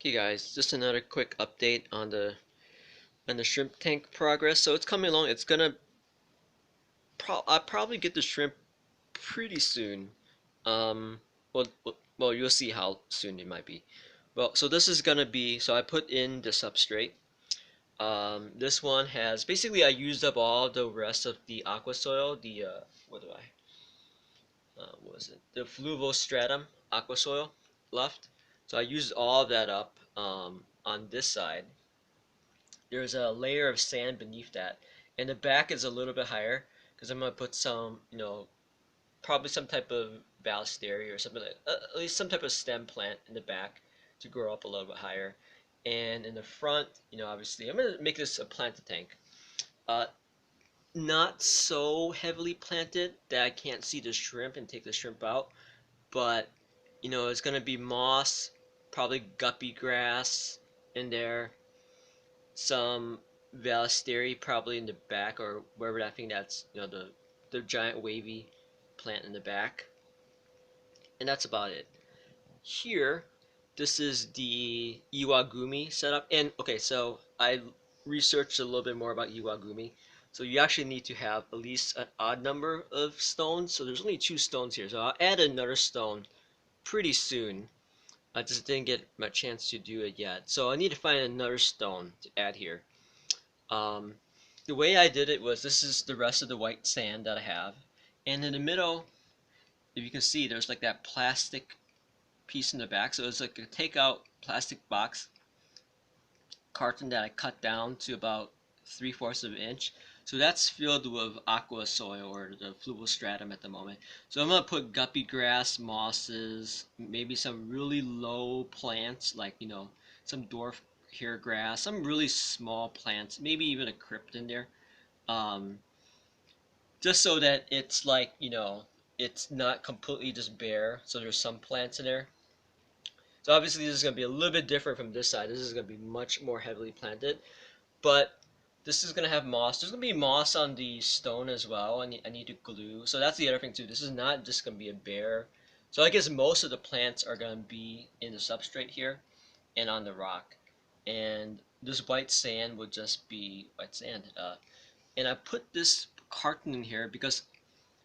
Okay guys, just another quick update on the shrimp tank progress. So it's coming along. It's gonna I'll probably get the shrimp pretty soon. Well, you'll see how soon it might be. Well, so this is gonna be, so I put in the substrate. This one has, basically I used up all the rest of the aqua soil, what was it? The Fluval Stratum aqua soil left. So I used all of that up on this side. There's a layer of sand beneath that, and the back is a little bit higher because I'm gonna put some, probably some type of balusteria or something like at least some type of stem plant in the back to grow up a little bit higher. And in the front, obviously I'm gonna make this a planted tank. Uh, Not so heavily planted that I can't see the shrimp and take the shrimp out, but it's gonna be moss, probably guppy grass in there, some Valisteri probably in the back or wherever that thing that's the giant wavy plant in the back, and that's about it. Here, this is the Iwagumi setup, and okay, so I researched a little bit more about Iwagumi. So you actually need to have at least an odd number of stones. So there's only 2 stones here, so I'll add another stone pretty soon. I just didn't get my chance to do it yet, so I need to find another stone to add here. Um, the way I did it was, this is the rest of the white sand that I have, and in the middle, if you can see, there's like that plastic piece in the back. So it's like a takeout plastic box carton that I cut down to about 3/4 of an inch. So that's filled with aqua soil, or the fluval stratum at the moment. So I'm gonna put guppy grass, mosses, maybe some really low plants like some dwarf hair grass, some really small plants, maybe even a crypt in there. Um, just so that it's like it's not completely just bare. So there's some plants in there. So obviously this is going to be a little bit different from this side. This is going to be much more heavily planted, but this is going to have moss. There's going to be moss on the stone as well. I need to glue. So that's the other thing too. This is not just going to be a bare. So I guess most of the plants are going to be in the substrate here and on the rock. And this white sand would just be white sand. And I put this carton in here because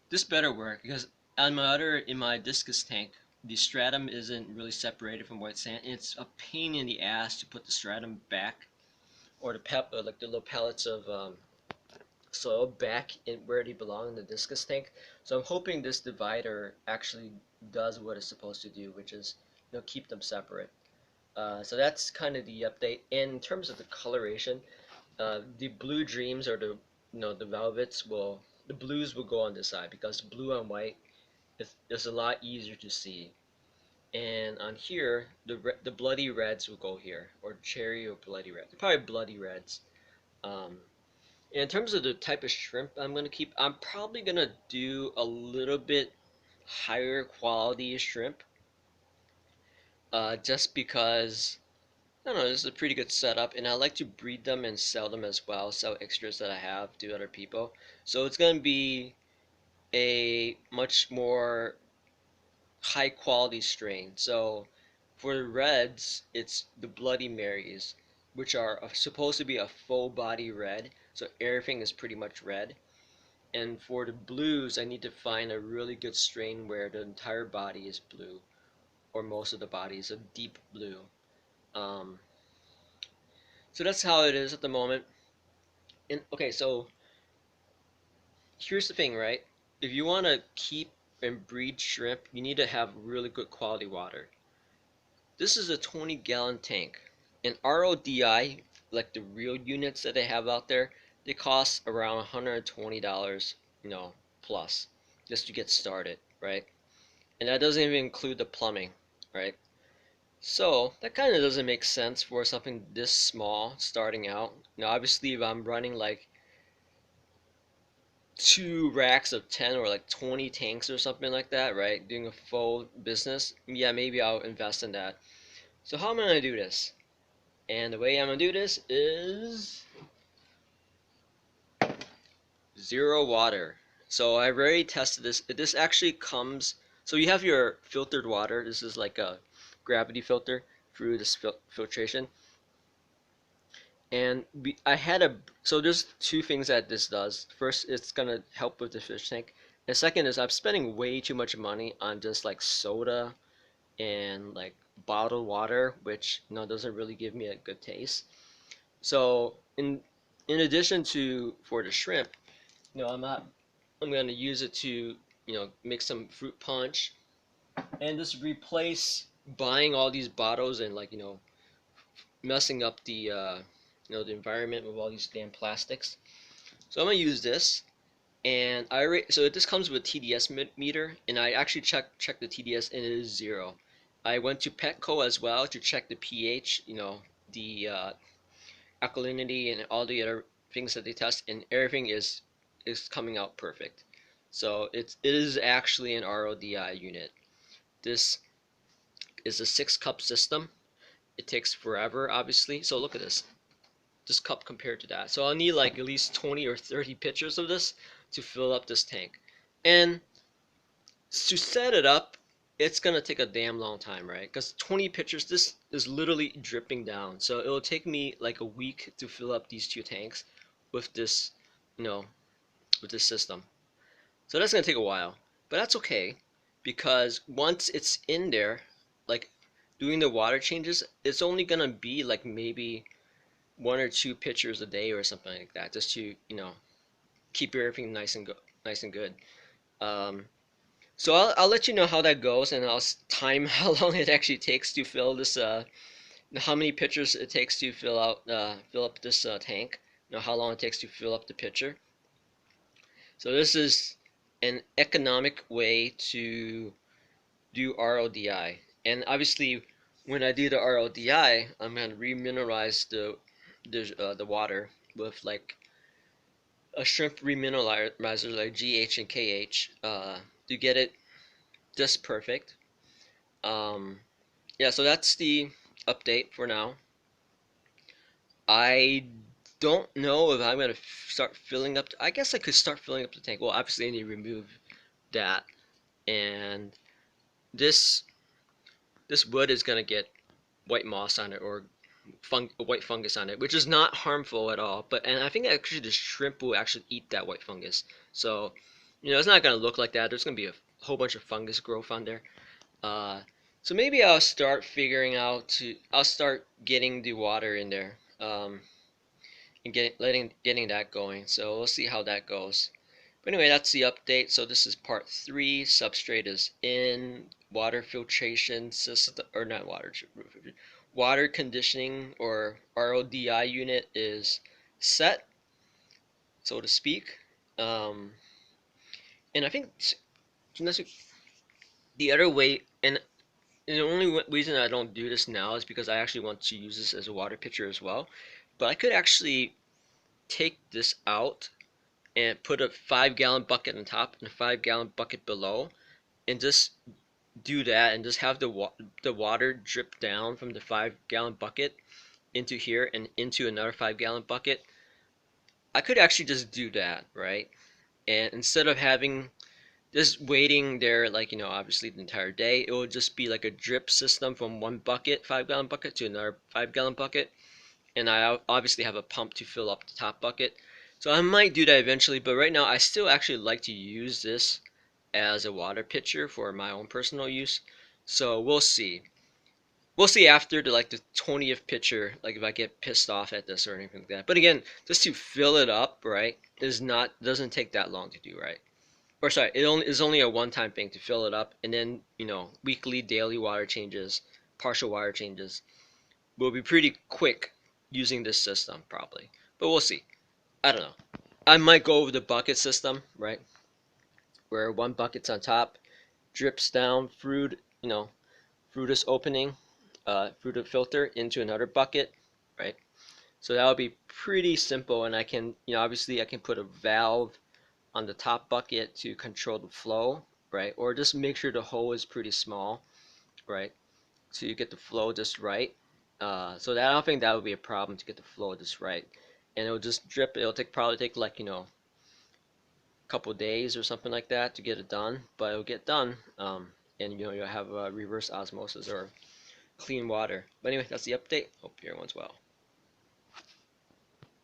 this better work, because in my discus tank, the stratum isn't really separated from white sand, and it's a pain in the ass to put the stratum back, or like the little pellets of soil back in where they belong in the discus tank. So I'm hoping this divider actually does what it's supposed to do, which is keep them separate. So that's kind of the update. And in terms of the coloration, the blue dreams, or the velvets, the blues will go on this side, because blue on white is a lot easier to see. And on here, the bloody reds will go here, or cherry or bloody red. They're probably bloody reds. Um, and in terms of the type of shrimp I'm gonna keep, I'm probably gonna do a little bit higher quality shrimp, just because I don't know, this is a pretty good setup, and I like to breed them and sell them as well, sell extras that I have to other people. So it's gonna be a much more high quality strain. So for the reds, it's the Bloody Marys, which are supposed to be a full body red. So everything is pretty much red. And for the blues, I need to find a really good strain where the entire body is blue, or most of the body is a deep blue. Um, so that's how it is at the moment. And okay, so here's the thing, right? If you want to keep and breed shrimp, you need to have really good quality water. This is a 20-gallon tank. And RODI, like the real units that they have out there, they cost around $120, plus, just to get started, right? And that doesn't even include the plumbing, right? So that kind of doesn't make sense for something this small starting out. Now, obviously, if I'm running like 2 racks of 10 or like 20 tanks or something like that, right? Doing a full business, yeah, maybe I'll invest in that. So how am I going to do this? And the way I'm going to do this is zero water. So I've already tested this. This actually comes, so you have your filtered water. This is like a gravity filter through this filtration. And so there's two things that this does. First, it's gonna help with the fish tank. And second is I'm spending way too much money on just like soda and like bottled water, which doesn't really give me a good taste. So in addition to for the shrimp, I'm gonna use it to make some fruit punch and just replace buying all these bottles and like messing up the environment with all these damn plastics. So I'm gonna use this, and this comes with TDS meter, and I actually checked the TDS and it is 0. I went to Petco as well to check the pH, the alkalinity and all the other things that they test, and everything is coming out perfect. So it is actually an RODI unit. This is a 6-cup system. It takes forever, obviously. So look at this cup compared to that. So I'll need like at least 20 or 30 pitchers of this to fill up this tank. And to set it up, it's gonna take a damn long time, right? Because 20 pitchers, this is literally dripping down. So it'll take me like a week to fill up these 2 tanks with this, you know, with this system. So that's gonna take a while, but that's okay because once it's in there, like doing the water changes, it's only gonna be like maybe 1 or 2 pitchers a day or something like that, just to keep everything nice and good. Um, so I'll let you know how that goes, and I'll time how long it actually takes to fill this. How many pitchers it takes to fill up this tank. How long it takes to fill up the pitcher. So this is an economic way to do RODI, and obviously when I do the RODI, I'm going to remineralize the water with like a shrimp remineralizer like GH and KH to get it just perfect. Yeah, so that's the update for now. I don't know if I'm going to start filling up. I guess I could start filling up the tank. Well, obviously I need to remove that, and this wood is going to get white moss on it or white fungus on it, which is not harmful at all. And I think actually the shrimp will actually eat that white fungus. So, it's not going to look like that. There's going to be a whole bunch of fungus growth on there. So maybe I'll start I'll start getting the water in there, and getting that going. So we'll see how that goes. But anyway, that's the update. So this is part 3. Substrate is in. Water filtration system, or not water conditioning or RODI unit is set, so to speak. And I think the other way, and the only reason I don't do this now is because I actually want to use this as a water pitcher as well. But I could actually take this out and put a 5-gallon bucket on top and a 5-gallon bucket below, and just do that and just have the water drip down from the 5-gallon bucket into here and into another 5-gallon bucket. I could actually just do that, right? And instead of having just waiting there, like obviously the entire day, it will just be like a drip system from one bucket, 5-gallon bucket, to another 5-gallon bucket. And I obviously have a pump to fill up the top bucket. So I might do that eventually, but right now I still actually like to use this as a water pitcher for my own personal use. So we'll see. We'll see after the 20th pitcher, like if I get pissed off at this or anything like that. But again, just to fill it up, right, doesn't take that long to do, right? Or sorry, it is only a one-time thing to fill it up, and then weekly, daily water changes, partial water changes will be pretty quick using this system probably. But we'll see. I don't know. I might go over the bucket system, right? Where one bucket's on top, drips down through, through this opening, through the filter into another bucket, right? So that would be pretty simple, and I can, obviously I can put a valve on the top bucket to control the flow, right? Or just make sure the hole is pretty small, right? So you get the flow just right. So that I don't think that would be a problem to get the flow just right. And it'll just drip. It'll probably take like a couple days or something like that to get it done, but it'll get done. And you'll have reverse osmosis or clean water. But anyway, that's the update. Hope everyone's well.